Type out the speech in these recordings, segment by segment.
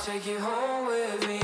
take you home with me.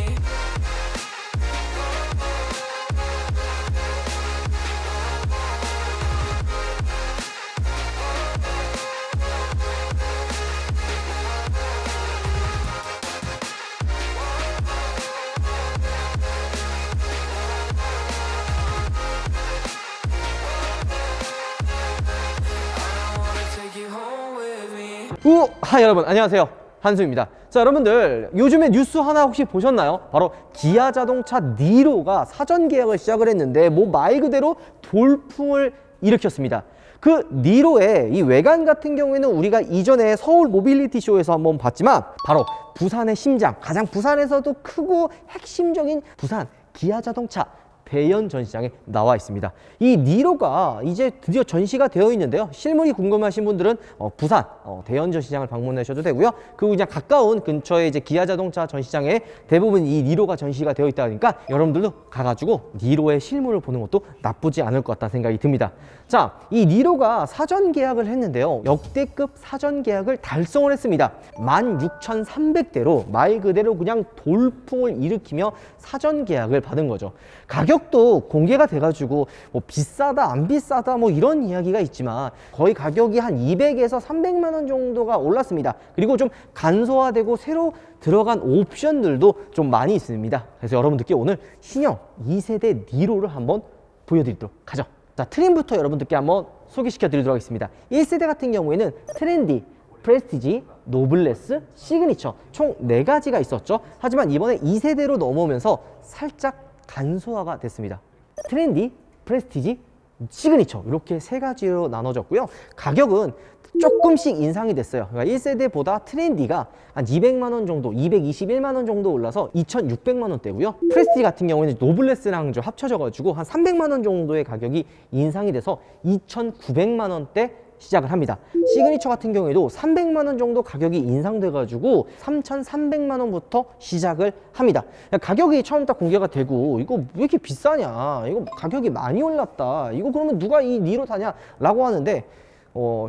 여러분 안녕하세요, 한수입니다. 자, 여러분들 요즘에 뉴스 하나 혹시 보셨나요? 바로 기아 자동차 니로가 사전 계약을 시작을 했는데 뭐 말 그대로 돌풍을 일으켰습니다. 그 니로의 이 외관 같은 경우에는 우리가 이전에 서울 모빌리티 쇼에서 한번 봤지만 바로 부산의 심장, 가장 부산에서도 크고 핵심적인 부산 기아 자동차 대연 전시장에 나와 있습니다. 이 니로가 이제 드디어 전시가 되어 있는데요. 실물이 궁금하신 분들은 부산 대연 전시장을 방문하셔도 되고요. 그리고 그냥 가까운 근처에 이제 기아 자동차 전시장에 대부분 이 니로가 전시가 되어 있다 보니까 여러분들도 가가지고 니로의 실물을 보는 것도 나쁘지 않을 것 같다는 생각이 듭니다. 자, 이 니로가 사전 계약을 했는데요. 역대급 사전 계약을 달성을 했습니다. 16,300대로 말 그대로 그냥 돌풍을 일으키며 사전 계약을 받은 거죠. 가격도 공개가 돼가지고 뭐 비싸다 안 비싸다 뭐 이런 이야기가 있지만 거의 가격이 한 200에서 300만 원 정도가 올랐습니다. 그리고 좀 간소화되고 새로 들어간 옵션들도 좀 많이 있습니다. 그래서 여러분들께 오늘 신형 2세대 니로를 한번 보여드리도록 하죠. 자, 트림부터 여러분들께 한번 소개시켜 드리도록 하겠습니다. 1세대 같은 경우에는 트렌디, 프레스티지, 노블레스, 시그니처 총 4가지가 있었죠. 하지만 이번에 2세대로 넘어오면서 살짝 간소화가 됐습니다. 트렌디, 프레스티지, 시그니처 이렇게 3가지로 나눠졌고요. 가격은 조금씩 인상이 됐어요. 그러니까 1세대보다 트렌디가 한 200만 원 정도, 221만 원 정도 올라서 2,600만 원대고요. 프레스티지 같은 경우에는 노블레스랑 좀 합쳐져가지고 한 300만 원 정도의 가격이 인상이 돼서 2,900만 원대 시작을 합니다. 시그니처 같은 경우에도 300만 원 정도 가격이 인상돼가지고 3,300만 원부터 시작을 합니다. 가격이 처음 딱 공개가 되고 이거 왜 이렇게 비싸냐, 이거 가격이 많이 올랐다, 이거 그러면 누가 이 니로 사냐 라고 하는데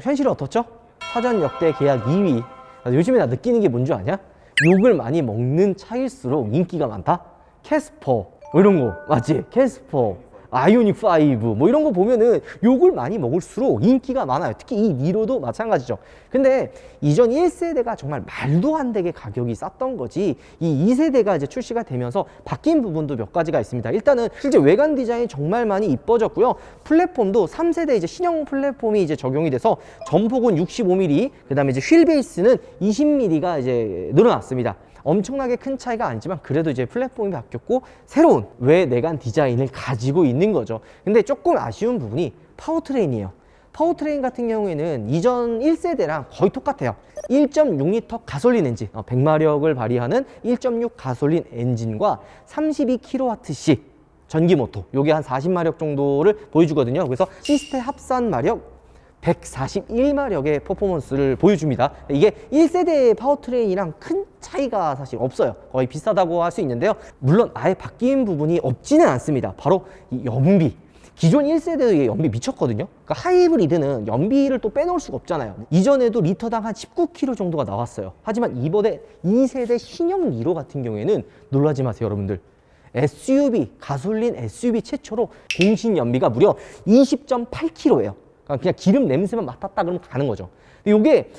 현실은 어떻죠? 사전 역대 계약 2위. 요즘에 나 느끼는 게 뭔 줄 아냐? 욕을 많이 먹는 차일수록 인기가 많다? 캐스퍼 뭐 이런 거 맞지? 캐스퍼, 아이오닉 5 뭐 이런 거 보면은 욕을 많이 먹을수록 인기가 많아요. 특히 이 니로도 마찬가지죠. 근데 이전 1세대가 정말 말도 안 되게 가격이 쌌던 거지, 이 2세대가 이제 출시가 되면서 바뀐 부분도 몇 가지가 있습니다. 일단은 실제 외관 디자인이 정말 많이 이뻐졌고요. 플랫폼도 3세대 이제 신형 플랫폼이 이제 적용이 돼서 전폭은 65mm, 그 다음에 이제 휠 베이스는 20mm가 이제 늘어났습니다. 엄청나게 큰 차이가 아니지만 그래도 이제 플랫폼이 바뀌었고 새로운 외내관 디자인을 가지고 있는 거죠. 근데 조금 아쉬운 부분이 파워트레인이에요. 파워트레인 같은 경우에는 이전 1세대랑 거의 똑같아요. 1.6L 가솔린 엔진, 100마력을 발휘하는 1.6 가솔린 엔진과 32kWh 전기 모터, 요게 한 40마력 정도를 보여주거든요. 그래서 시스템 합산 마력 141마력의 퍼포먼스를 보여줍니다. 이게 1세대의 파워트레인이랑 큰 차이가 사실 없어요. 거의 비슷하다고 할 수 있는데요. 물론 아예 바뀐 부분이 없지는 않습니다. 바로 이 연비. 기존 1세대의 연비 미쳤거든요. 그러니까 하이브리드는 연비를 또 빼놓을 수가 없잖아요. 이전에도 리터당 한 19km 정도가 나왔어요. 하지만 이번에 2세대 신형 니로 같은 경우에는 놀라지 마세요, 여러분들. SUV, 가솔린 SUV 최초로 공신 연비가 무려 20.8km예요. 그냥 기름 냄새만 맡았다 그러면 가는 거죠. 이게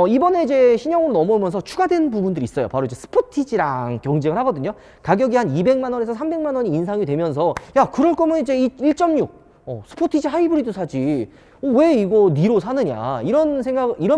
이번에 이제 신형으로 넘어오면서 추가된 부분들이 있어요. 바로 이제 스포티지랑 경쟁을 하거든요. 가격이 한 200만 원에서 300만 원이 인상이 되면서 야, 그럴 거면 이제 1.6 스포티지 하이브리드 사지, 왜 이거 니로 사느냐, 이런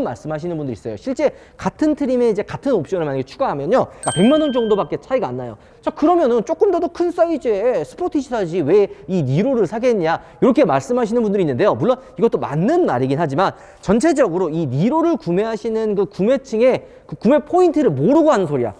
말씀하시는 분들 있어요. 실제 같은 트림에 이제 같은 옵션을 만약에 추가하면요, 100만 원 정도밖에 차이가 안 나요. 자, 그러면은 조금 더 큰 사이즈의 스포티지 사지 왜 이 니로를 사겠냐, 이렇게 말씀하시는 분들이 있는데요. 물론 이것도 맞는 말이긴 하지만 전체적으로 이 니로를 구매하시는 그 구매층의 그 구매 포인트를 모르고 하는 소리야.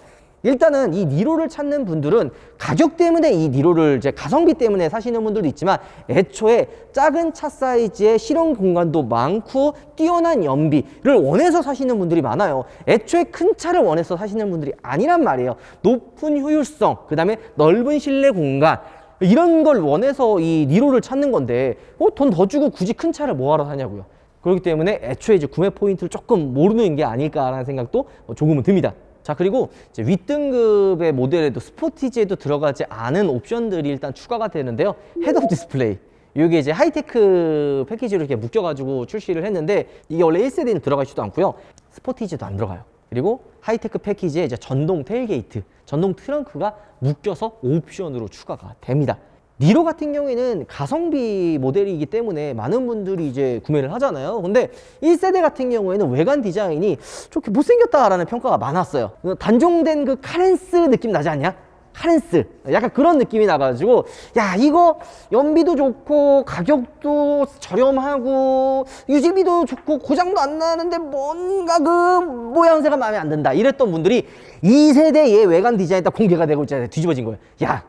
일단은 이 니로를 찾는 분들은 가격 때문에 이 니로를 이제 가성비 때문에 사시는 분들도 있지만 애초에 작은 차 사이즈의 실용 공간도 많고 뛰어난 연비를 원해서 사시는 분들이 많아요. 애초에 큰 차를 원해서 사시는 분들이 아니란 말이에요. 높은 효율성, 그 다음에 넓은 실내 공간, 이런 걸 원해서 이 니로를 찾는 건데 돈 더 주고 굳이 큰 차를 뭐하러 사냐고요. 그렇기 때문에 애초에 이제 구매 포인트를 조금 모르는 게 아닐까라는 생각도 조금은 듭니다. 자, 그리고 이제 윗등급의 모델에도 스포티지에도 들어가지 않은 옵션들이 일단 추가가 되는데요. 헤드업 디스플레이. 이게 이제 하이테크 패키지로 이렇게 묶여가지고 출시를 했는데 이게 원래 1세대는 들어가 있지도 않고요. 스포티지도 안 들어가요. 그리고 하이테크 패키지에 이제 전동 테일게이트, 전동 트렁크가 묶여서 옵션으로 추가가 됩니다. 니로 같은 경우에는 가성비 모델이기 때문에 많은 분들이 이제 구매를 하잖아요. 근데 1세대 같은 경우에는 외관 디자인이 좀 못생겼다라는 평가가 많았어요. 단종된 그 카렌스 느낌 나지 않냐? 카렌스 약간 그런 느낌이 나가지고 야, 이거 연비도 좋고 가격도 저렴하고 유지비도 좋고 고장도 안 나는데 뭔가 그 모양새가 마음에 안 든다 이랬던 분들이 2세대의 외관 디자인이 딱 공개가 되고 이제 뒤집어진 거예요. 야,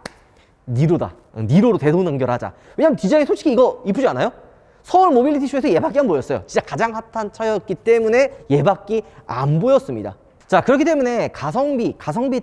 니로다. 니로로 대동단결하자. 왜냐면 디자인 솔직히 이거 이쁘지 않아요? 서울 모빌리티 쇼에서 얘밖에 안 보였어요. 진짜 가장 핫한 차였기 때문에 얘밖에 안 보였습니다. 자, 그렇기 때문에 가성비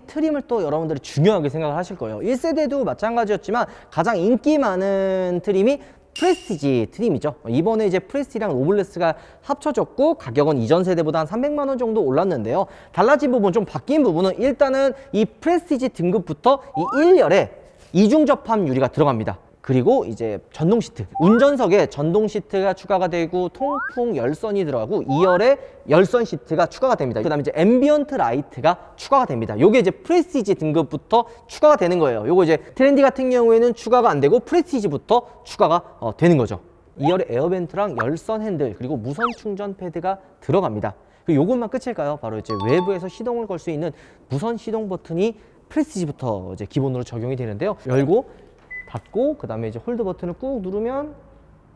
트림을 또 여러분들이 중요하게 생각을 하실 거예요. 1세대도 마찬가지였지만 가장 인기 많은 트림이 프레스티지 트림이죠. 이번에 이제 프레스티랑 오블레스가 합쳐졌고 가격은 이전 세대보다 한 300만 원 정도 올랐는데요. 달라진 부분, 좀 바뀐 부분은 일단은 이 프레스티지 등급부터 이 1열에 이중 접합 유리가 들어갑니다. 그리고 이제 전동 시트, 운전석에 전동 시트가 추가가 되고 통풍 열선이 들어가고 2열에 열선 시트가 추가가 됩니다. 그 다음에 이제 앰비언트 라이트가 추가가 됩니다. 요게 이제 프레스티지 등급부터 추가가 되는 거예요. 요거 이제 트렌디 같은 경우에는 추가가 안 되고 프레스티지부터 추가가 되는 거죠. 2열에 에어벤트랑 열선 핸들 그리고 무선 충전 패드가 들어갑니다. 그리고 요것만 끝일까요? 바로 이제 외부에서 시동을 걸 수 있는 무선 시동 버튼이 프레스티지부터 이제 기본으로 적용이 되는데요. 열고 닫고 그 다음에 이제 홀드 버튼을 꾹 누르면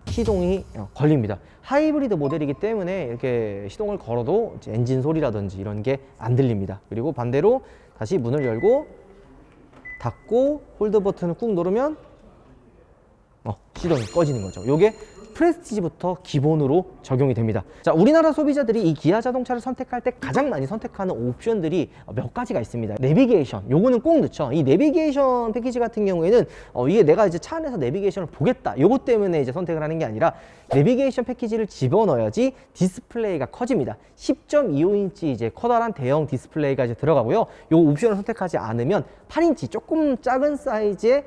시동이 걸립니다. 하이브리드 모델이기 때문에 이렇게 시동을 걸어도 이제 엔진 소리라든지 이런 게 안 들립니다. 그리고 반대로 다시 문을 열고 닫고 홀드 버튼을 꾹 누르면 시동이 꺼지는 거죠. 요게 프레스티지부터 기본으로 적용이 됩니다. 자, 우리나라 소비자들이 이 기아 자동차를 선택할 때 가장 많이 선택하는 옵션들이 몇 가지가 있습니다. 내비게이션, 요거는 꼭 넣죠. 이 내비게이션 패키지 같은 경우에는 이게 내가 이제 차 안에서 내비게이션을 보겠다, 요것 때문에 이제 선택을 하는 게 아니라 내비게이션 패키지를 집어넣어야지 디스플레이가 커집니다. 10.25인치 이제 커다란 대형 디스플레이가 이제 들어가고요. 요 옵션을 선택하지 않으면 8인치 조금 작은 사이즈의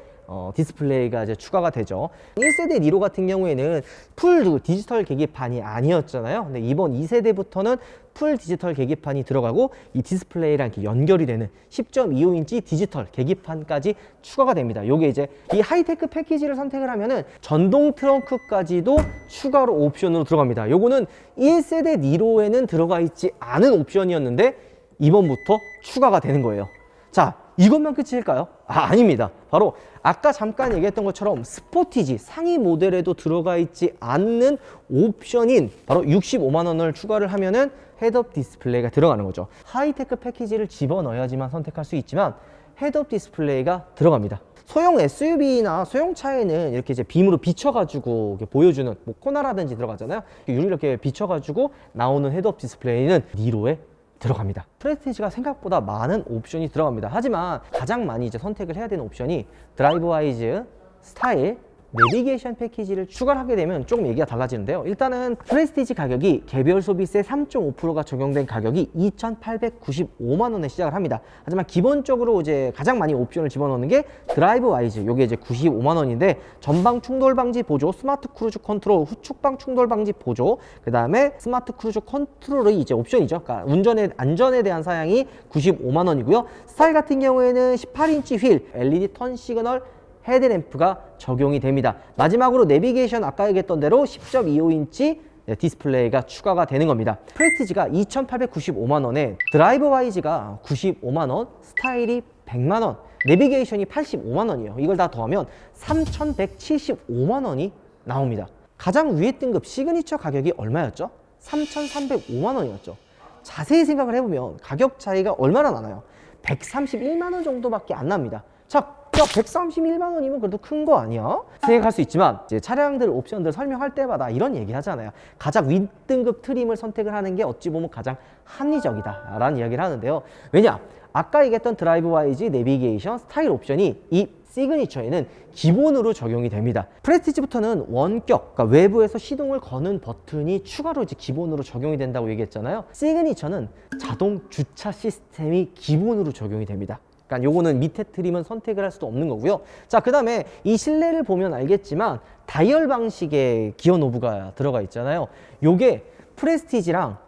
디스플레이가 이제 추가가 되죠. 1세대 니로 같은 경우에는 풀 디지털 계기판이 아니었잖아요. 근데 이번 2세대부터는 풀 디지털 계기판이 들어가고 이 디스플레이랑 이렇게 연결이 되는 10.25인치 디지털 계기판까지 추가가 됩니다. 요게 이제 이 하이테크 패키지를 선택을 하면은 전동 트렁크까지도 추가로 옵션으로 들어갑니다. 요거는 1세대 니로에는 들어가 있지 않은 옵션이었는데 이번부터 추가가 되는 거예요. 자, 이것만 끝일까요? 아닙니다. 바로 아까 잠깐 얘기했던 것처럼 스포티지 상위 모델에도 들어가 있지 않는 옵션인 바로 65만 원을 추가를 하면은 헤드업 디스플레이가 들어가는 거죠. 하이테크 패키지를 집어넣어야지만 선택할 수 있지만 헤드업 디스플레이가 들어갑니다. 소형 SUV나 소형차에는 이렇게 이제 빔으로 비춰가지고 이렇게 보여주는 뭐 코나라든지 들어가잖아요. 유리 이렇게 비춰가지고 나오는 헤드업 디스플레이는 니로에 들어갑니다. 프레스티지가 생각보다 많은 옵션이 들어갑니다. 하지만 가장 많이 이제 선택을 해야 되는 옵션이 드라이브와이즈, 스타일, 내비게이션 패키지를 추가를 하게 되면 조금 얘기가 달라지는데요. 일단은 프레스티지 가격이 개별 소비세 3.5%가 적용된 가격이 2,895만 원에 시작을 합니다. 하지만 기본적으로 이제 가장 많이 옵션을 집어넣는 게 드라이브와이즈, 요게 이제 95만 원인데 전방 충돌 방지 보조, 스마트 크루즈 컨트롤, 후측방 충돌 방지 보조, 그 다음에 스마트 크루즈 컨트롤이 이제 옵션이죠. 그러니까 운전의 안전에 대한 사양이 95만 원이고요. 스타일 같은 경우에는 18인치 휠, LED 턴 시그널 헤드램프가 적용이 됩니다. 마지막으로 내비게이션 아까 얘기했던 대로 10.25인치 디스플레이가 추가가 되는 겁니다. 프레스티지가 2,895만 원에 드라이브와이즈가 95만 원, 스타일이 100만 원, 내비게이션이 85만 원이에요. 이걸 다 더하면 3,175만 원이 나옵니다. 가장 위에 등급 시그니처 가격이 얼마였죠? 3,305만 원이었죠. 자세히 생각을 해보면 가격 차이가 얼마나 나나요? 131만 원 정도밖에 안 납니다. 자, 131만 원이면 그래도 큰 거 아니야? 생각할 수 있지만 이제 차량들 옵션들 설명할 때마다 이런 얘기 하잖아요. 가장 윗등급 트림을 선택을 하는 게 어찌 보면 가장 합리적이다 라는 이야기를 하는데요. 왜냐? 아까 얘기했던 드라이브와이즈, 내비게이션, 스타일 옵션이 이 시그니처에는 기본으로 적용이 됩니다. 프레스티지부터는 원격, 그러니까 외부에서 시동을 거는 버튼이 추가로 이제 기본으로 적용이 된다고 얘기했잖아요. 시그니처는 자동 주차 시스템이 기본으로 적용이 됩니다. 그러니까 요거는 밑에 트림은 선택을 할 수도 없는 거고요. 자, 그 다음에 이 실내를 보면 알겠지만 다이얼 방식의 기어 노브가 들어가 있잖아요. 요게 프레스티지랑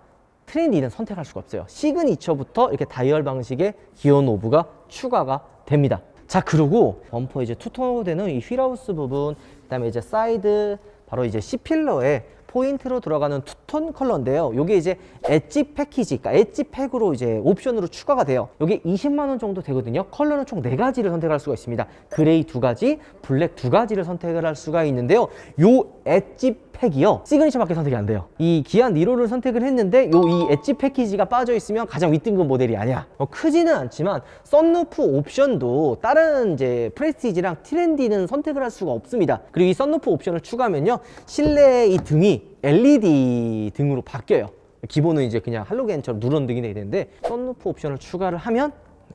트렌디는 선택할 수가 없어요. 시그니처부터 이렇게 다이얼 방식의 기어 노브가 추가가 됩니다. 자, 그리고 범퍼 이제 투톤으로 되는 이 휠하우스 부분, 그다음에 이제 사이드, 바로 이제 C필러에 포인트로 들어가는 투톤 컬러인데요. 요게 이제 엣지 패키지, 그러니까 엣지 팩으로 이제 옵션으로 추가가 돼요. 요게 20만 원 정도 되거든요. 컬러는 총 4가지를 선택할 수가 있습니다. 그레이 2가지, 블랙 2가지를 선택을 할 수가 있는데요. 요 엣지 팩이요, 시그니처밖에 선택이 안 돼요. 이 기아 니로를 선택을 했는데 요 이 엣지 패키지가 빠져 있으면 가장 윗등급 모델이 아니야. 크지는 않지만 썬루프 옵션도 다른 이제 프레스티지랑 트렌디는 선택을 할 수가 없습니다. 그리고 이 썬루프 옵션을 추가하면요, 실내 이 등이 LED 등으로 바뀌어요. 기본은 이제 그냥 할로겐처럼 누런 등이 돼야 되는데 썬루프 옵션을 추가를 하면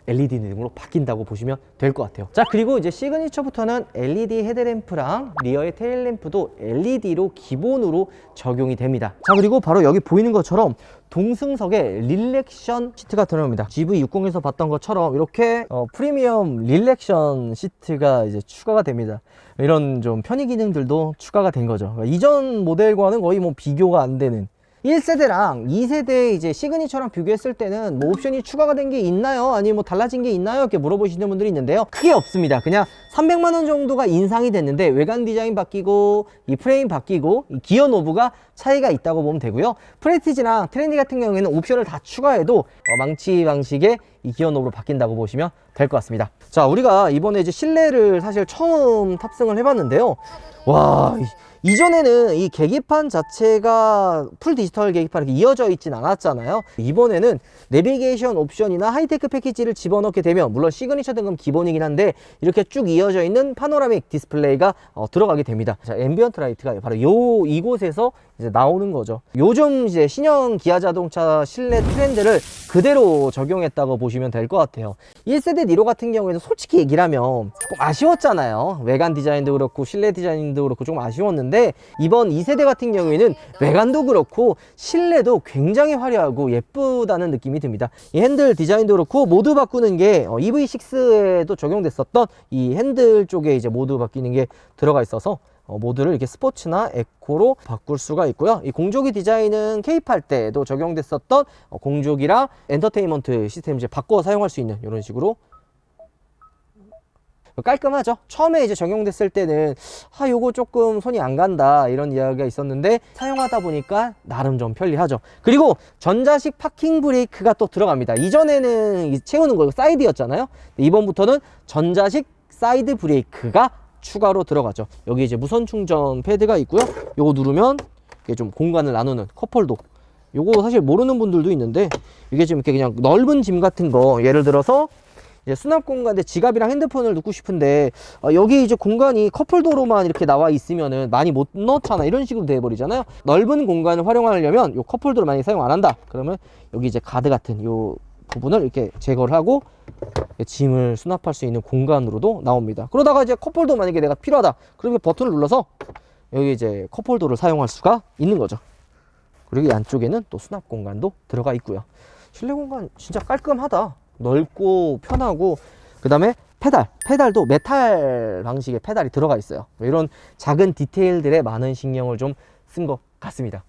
LED 등으로 바뀐다고 보시면 될 것 같아요. 자, 그리고 이제 시그니처부터는 LED 헤드램프랑 리어의 테일램프도 LED로 기본으로 적용이 됩니다. 자, 그리고 바로 여기 보이는 것처럼 동승석에 릴렉션 시트가 들어옵니다. GV60에서 봤던 것처럼 이렇게 프리미엄 릴렉션 시트가 이제 추가가 됩니다. 이런 좀 편의 기능들도 추가가 된 거죠. 그러니까 이전 모델과는 거의 뭐 비교가 안 되는, 1세대랑 2세대 이제 시그니처랑 비교했을 때는 뭐 옵션이 추가가 된 게 있나요? 아니면 뭐 달라진 게 있나요? 이렇게 물어보시는 분들이 있는데요. 크게 없습니다. 그냥 300만 원 정도가 인상이 됐는데 외관 디자인 바뀌고 이 프레임 바뀌고 이 기어 노브가 차이가 있다고 보면 되고요. 프레스티지랑 트렌디 같은 경우에는 옵션을 다 추가해도 망치 방식의 이 기어 노브로 바뀐다고 보시면 될 것 같습니다. 자, 우리가 이번에 이제 실내를 사실 처음 탑승을 해봤는데요. 와, 이전에는 이 계기판 자체가 풀 디지털 계기판 이렇게 이어져 있진 않았잖아요. 이번에는 내비게이션 옵션이나 하이테크 패키지를 집어넣게 되면, 물론 시그니처 등급 기본이긴 한데 이렇게 쭉 이어져 있는 파노라믹 디스플레이가 들어가게 됩니다. 자, 앰비언트 라이트가 바로 이곳에서 이제 나오는 거죠. 요즘 이제 신형 기아 자동차 실내 트렌드를 그대로 적용했다고 보시면 될 것 같아요. 1세대 니로 같은 경우에는 솔직히 얘기를 하면 조금 아쉬웠잖아요. 외관 디자인도 그렇고 실내 디자인도 그렇고 조금 아쉬웠는데, 이번 2세대 같은 경우에는 외관도 그렇고 실내도 굉장히 화려하고 예쁘다는 느낌이 듭니다. 이 핸들 디자인도 그렇고 모드 바꾸는 게 EV6에도 적용됐었던 이 핸들 쪽에 이제 모드 바뀌는 게 들어가 있어서 모드를 이렇게 스포츠나 에코로 바꿀 수가 있고요. 이 공조기 디자인은 K8 때도 적용됐었던 공조기랑 엔터테인먼트 시스템 이제 바꿔 사용할 수 있는 이런 식으로 깔끔하죠. 처음에 이제 적용됐을 때는 요거 조금 손이 안 간다 이런 이야기가 있었는데 사용하다 보니까 나름 좀 편리하죠. 그리고 전자식 파킹 브레이크가 또 들어갑니다. 이전에는 채우는 거 사이드였잖아요. 이번부터는 전자식 사이드 브레이크가 추가로 들어가죠. 여기 이제 무선 충전 패드가 있고요. 요거 누르면 이게 좀 공간을 나누는 컵홀더. 요거 사실 모르는 분들도 있는데 이게 좀 이렇게 그냥 넓은 짐 같은 거, 예를 들어서 이제 수납 공간에 지갑이랑 핸드폰을 넣고 싶은데 여기 이제 공간이 컵홀더로만 이렇게 나와 있으면은 많이 못 넣잖아. 이런 식으로 돼버리잖아요. 넓은 공간을 활용하려면 요 컵홀더를 많이 사용 안 한다. 그러면 여기 이제 가드 같은 요 부분을 이렇게 제거를 하고 짐을 수납할 수 있는 공간으로도 나옵니다. 그러다가 이제 컵홀더 만약에 내가 필요하다 그러면 버튼을 눌러서 여기 이제 컵홀더를 사용할 수가 있는 거죠. 그리고 이 안쪽에는 또 수납 공간도 들어가 있고요. 실내 공간 진짜 깔끔하다. 넓고 편하고, 그 다음에 페달도 메탈 방식의 페달이 들어가 있어요. 이런 작은 디테일들에 많은 신경을 좀 쓴 것 같습니다.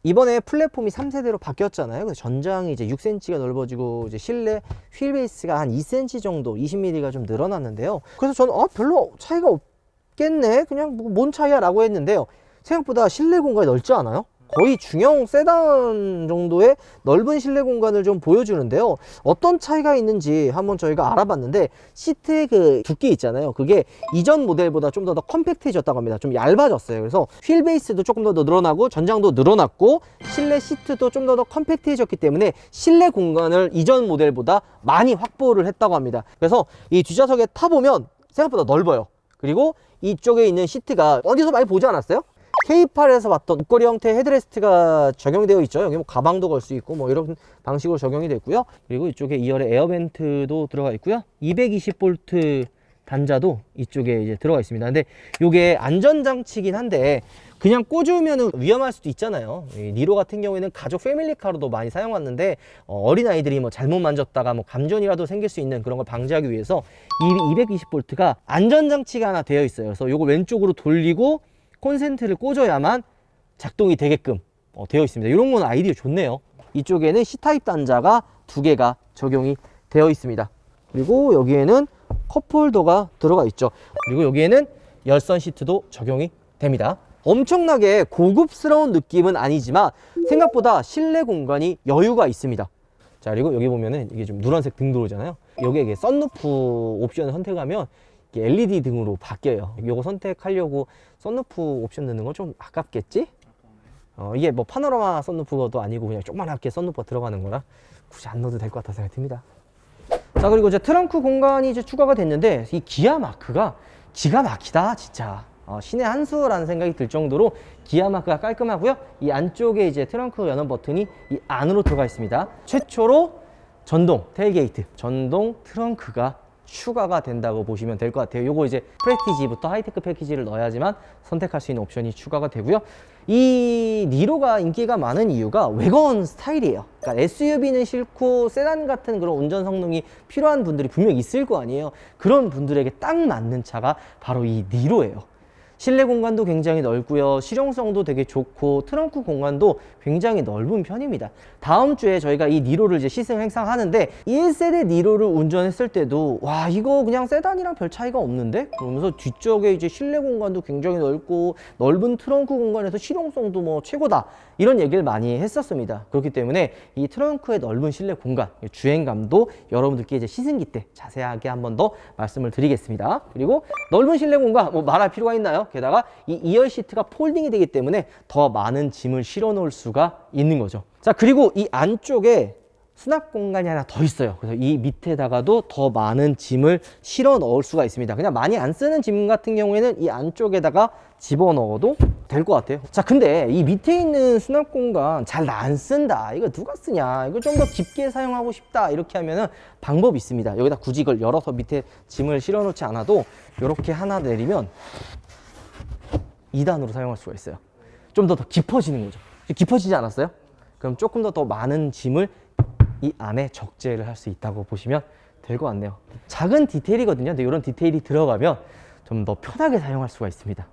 이번에 플랫폼이 3세대로 바뀌었잖아요. 그래서 전장이 이제 6cm가 넓어지고 이제 실내 휠 베이스가 한 2cm 정도, 20mm가 좀 늘어났는데요. 그래서 저는 별로 차이가 없겠네, 그냥 뭔 차이야 라고 했는데요. 생각보다 실내 공간이 넓지 않아요? 거의 중형 세단 정도의 넓은 실내 공간을 좀 보여주는데요. 어떤 차이가 있는지 한번 저희가 알아봤는데, 시트의 그 두께 있잖아요. 그게 이전 모델보다 좀 더 컴팩트해졌다고 합니다. 좀 얇아졌어요. 그래서 휠 베이스도 조금 더 늘어나고 전장도 늘어났고 실내 시트도 좀 더 컴팩트해졌기 때문에 실내 공간을 이전 모델보다 많이 확보를 했다고 합니다. 그래서 이 뒷좌석에 타보면 생각보다 넓어요. 그리고 이쪽에 있는 시트가 어디서 많이 보지 않았어요? K8에서 봤던 목걸이 형태의 헤드레스트가 적용되어 있죠. 여기 뭐 가방도 걸 수 있고 뭐 이런 방식으로 적용이 됐고요. 그리고 이쪽에 2열에 에어벤트도 들어가 있고요. 220V 단자도 이쪽에 이제 들어가 있습니다. 근데 이게 안전장치긴 한데 그냥 꽂으면 위험할 수도 있잖아요. 이 니로 같은 경우에는 가족 패밀리카로도 많이 사용하는데 어린아이들이 뭐 잘못 만졌다가 뭐 감전이라도 생길 수 있는 그런 걸 방지하기 위해서 이 220V가 안전장치가 하나 되어 있어요. 그래서 이거 왼쪽으로 돌리고 콘센트를 꽂아야만 작동이 되게끔 되어 있습니다. 이런 건 아이디어 좋네요. 이쪽에는 C타입 단자가 2개가 적용이 되어 있습니다. 그리고 여기에는 컵홀더가 들어가 있죠. 그리고 여기에는 열선 시트도 적용이 됩니다. 엄청나게 고급스러운 느낌은 아니지만 생각보다 실내 공간이 여유가 있습니다. 자, 그리고 여기 보면은 이게 좀 누런색 등 들어오잖아요. 여기에 썬루프 옵션을 선택하면 이게 LED 등으로 바뀌어요. 이거 선택하려고 썬루프 옵션 넣는 건 좀 아깝겠지? 이게 뭐 파노라마 썬루프도 아니고 그냥 조그맣게 썬루프가 들어가는 거라 굳이 안 넣어도 될 것 같다는 생각이 듭니다. 자, 그리고 이제 트렁크 공간이 이제 추가가 됐는데 이 기아 마크가 기가 막히다 진짜. 신의 한 수라는 생각이 들 정도로 기아 마크가 깔끔하고요. 이 안쪽에 이제 트렁크 연원 버튼이 이 안으로 들어가 있습니다. 최초로 전동 테일게이트, 전동 트렁크가 추가가 된다고 보시면 될 것 같아요. 요거 이제 프레스티지부터 하이테크 패키지를 넣어야지만 선택할 수 있는 옵션이 추가가 되고요. 이 니로가 인기가 많은 이유가 외건 스타일이에요. 그러니까 SUV는 싫고 세단 같은 그런 운전 성능이 필요한 분들이 분명 있을 거 아니에요. 그런 분들에게 딱 맞는 차가 바로 이 니로예요. 실내 공간도 굉장히 넓고요. 실용성도 되게 좋고 트렁크 공간도 굉장히 넓은 편입니다. 다음 주에 저희가 이 니로를 이제 시승 행사하는데 1세대 니로를 운전했을 때도 와, 이거 그냥 세단이랑 별 차이가 없는데? 그러면서 뒤쪽에 이제 실내 공간도 굉장히 넓고 넓은 트렁크 공간에서 실용성도 뭐 최고다, 이런 얘기를 많이 했었습니다. 그렇기 때문에 이 트렁크의 넓은 실내 공간, 주행감도 여러분들께 이제 시승기 때 자세하게 한 번 더 말씀을 드리겠습니다. 그리고 넓은 실내 공간 뭐 말할 필요가 있나요? 게다가 이 2열 시트가 폴딩이 되기 때문에 더 많은 짐을 실어 놓을 수가 있는 거죠. 자, 그리고 이 안쪽에 수납 공간이 하나 더 있어요. 그래서 이 밑에다가도 더 많은 짐을 실어 넣을 수가 있습니다. 그냥 많이 안 쓰는 짐 같은 경우에는 이 안쪽에다가 집어 넣어도 될 것 같아요. 자, 근데 이 밑에 있는 수납 공간 잘 안 쓴다, 이거 누가 쓰냐, 이거 좀 더 깊게 사용하고 싶다, 이렇게 하면은 방법이 있습니다. 여기다 굳이 이걸 열어서 밑에 짐을 실어 놓지 않아도 이렇게 하나 내리면 2단으로 사용할 수가 있어요. 좀 더 깊어지는 거죠. 깊어지지 않았어요? 그럼 조금 더 많은 짐을 이 안에 적재를 할 수 있다고 보시면 될 것 같네요. 작은 디테일이거든요. 근데 이런 디테일이 들어가면 좀 더 편하게 사용할 수가 있습니다.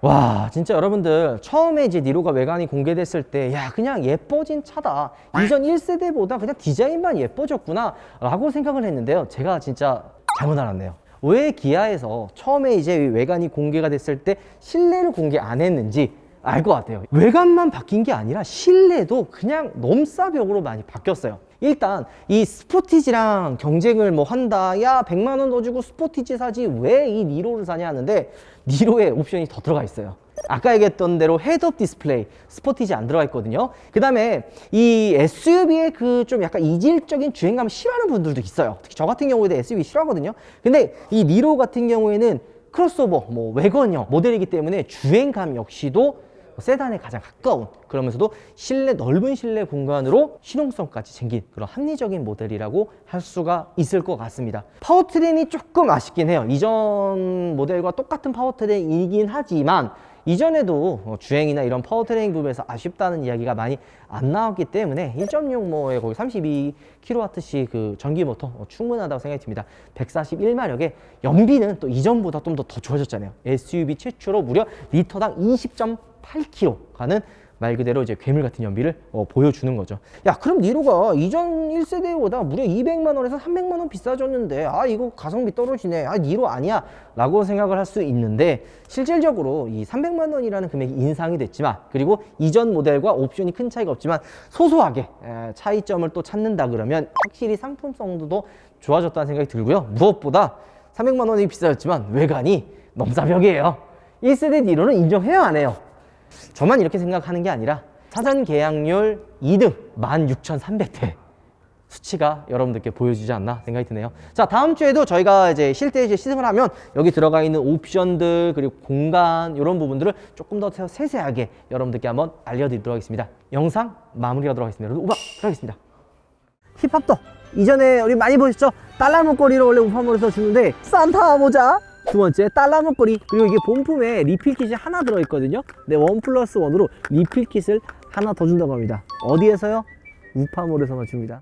와, 진짜 여러분들 처음에 이제 니로가 외관이 공개됐을 때 야, 그냥 예뻐진 차다, 이전 1세대보다 그냥 디자인만 예뻐졌구나 라고 생각을 했는데요, 제가 진짜 잘못 알았네요. 왜 기아에서 처음에 이제 외관이 공개가 됐을 때 실내를 공개 안 했는지 알 것 같아요. 외관만 바뀐 게 아니라 실내도 그냥 넘사벽으로 많이 바뀌었어요. 일단 이 스포티지랑 경쟁을 뭐 한다, 야 100만 원 더 주고 스포티지 사지 왜 이 니로를 사냐 하는데, 니로에 옵션이 더 들어가 있어요. 아까 얘기했던 대로 헤드업 디스플레이, 스포티지 안 들어가 있거든요. 그 다음에 이 SUV의 그 좀 약간 이질적인 주행감 싫어하는 분들도 있어요. 특히 저 같은 경우에도 SUV 싫어하거든요. 근데 이 니로 같은 경우에는 크로스오버, 뭐 외건형 모델이기 때문에 주행감 역시도 세단에 가장 가까운, 그러면서도 실내, 넓은 실내 공간으로 실용성까지 챙긴 그런 합리적인 모델이라고 할 수가 있을 것 같습니다. 파워트레인이 조금 아쉽긴 해요. 이전 모델과 똑같은 파워트레인이긴 하지만 이전에도 주행이나 이런 파워트레인 부분에서 아쉽다는 이야기가 많이 안 나왔기 때문에 1.6모에 거의 32kW씩 그 전기 모터 충분하다고 생각이 듭니다. 141마력에 연비는 또 이전보다 좀 더 좋아졌잖아요. SUV 최초로 무려 리터당 20.8km 가는 말 그대로 이제 괴물 같은 연비를 보여주는 거죠. 야, 그럼 니로가 이전 1세대보다 무려 200만 원에서 300만 원 비싸졌는데 아, 이거 가성비 떨어지네, 아 니로 아니야 라고 생각을 할 수 있는데, 실질적으로 이 300만 원이라는 금액이 인상이 됐지만, 그리고 이전 모델과 옵션이 큰 차이가 없지만 소소하게 차이점을 또 찾는다 그러면 확실히 상품성도 더 좋아졌다는 생각이 들고요. 무엇보다 300만 원이 비싸졌지만 외관이 넘사벽이에요. 1세대 니로는 인정해야 안 해요. 저만 이렇게 생각하는 게 아니라 사전 계약률 2등 16,300대 수치가 여러분들께 보여주지 않나 생각이 드네요. 자, 다음 주에도 저희가 이제 실제 이제 시승을 하면 여기 들어가 있는 옵션들 그리고 공간 이런 부분들을 조금 더 세세하게 여러분들께 한번 알려드리도록 하겠습니다. 영상 마무리하도록 하겠습니다. 여러분, 우박 들어가겠습니다. 힙합도 이전에 우리 많이 보셨죠? 달러 목걸이를 원래 우파몰에서 주는데 산타 모자, 두 번째 달러 목걸이, 그리고 이게 본품에 리필킷이 하나 들어있거든요. 네, 1+1으로 리필킷을 하나 더 준다고 합니다. 어디에서요? 우파몰에서만 줍니다.